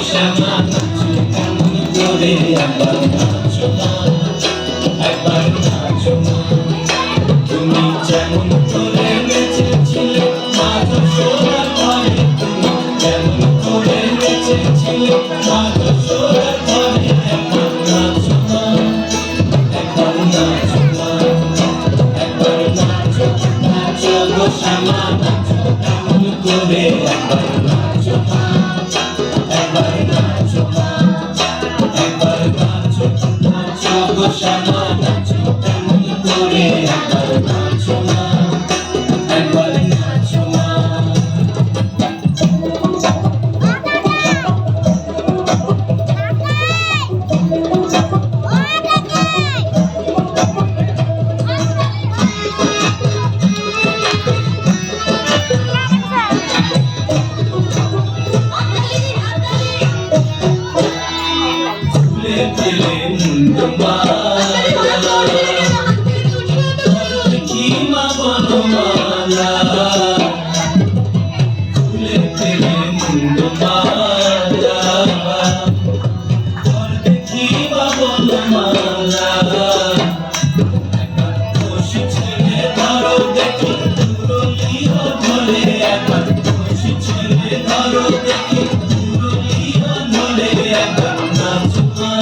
শ্যামা নাচো কেমন করে একবার নাচো মা, একবার নাচো মা। তুমি যেমন করে নেচেছিলে মাধব সোনার ঘরে, তুমি যেমন করে নেচেছিলে মাধব সোনার ঘরে, একবার নাচো মা, একবার নাচো মা, একবার নাচো, নাচো গো শ্যামা নাচো কেমন করে একবার নাচো মা, একবার নাচো মা, একবার নাচো, নাচো গো শ্যামা নাচো কেমন করে একবার নাচো মা, একবার নাচো মা। ফুলে পেলে মুন্ড মালা, কি মা বনমালা, ফুলে পেলে মুন্ড মালা, দেখি মা বনমালা। খুশি ছেলে ধরো দেখি দুরলিহ ধরে, একবার খুশি ছেলে ধরো দেখি দুরলিহ ধরে, একবার নাচো মা,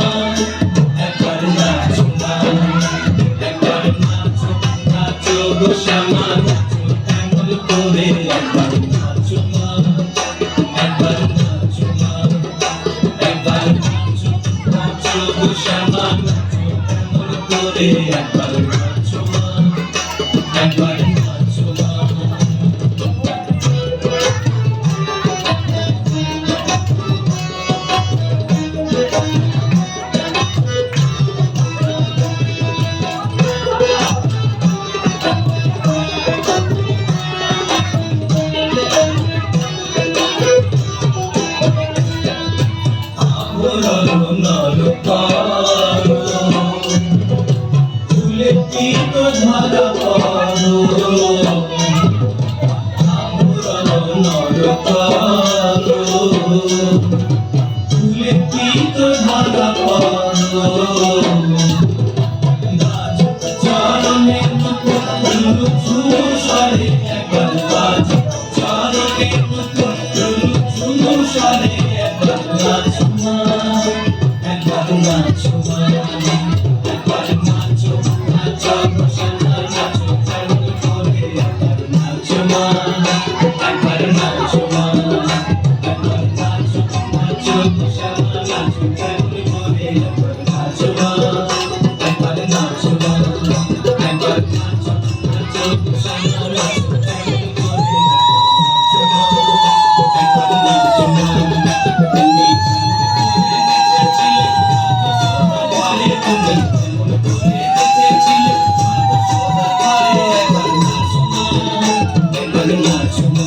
একবার নাচো মা, একবার নাচো, নাচো গো শ্যামা নাচো কেমন করে একবার নাচো মা, একবার নাচো মা, একবার নাচো, নাচো গো শ্যামা নাচো কেমন করে একবার নাচো মা, একবার নাচো মা। ফুলে পিতো ধরা পড়ো, ফুলে পিতো ধরা পড়ো, চরণে মুকুট ঝুমু সরে, একবার বাজ চরণে মুকুট ঝুমু সরে, একবার নাচো মা, একবার নাচো মা, একবার নাচো, নাচো গো শ্যামা নাচো কেমন করে একবার নাচো মা, একবার নাচো মা, একবার নাচো, নাচো গো শ্যামা নাচো কেমন করে একবার নাচো মা, একবার নাচো মা, একবার নাচো, নাচো গো শ্যামা নাচো কেমন করে নাচো মা, একবার নাচো মা। তুমি একবার নাচো মা, একবার নাচো মা,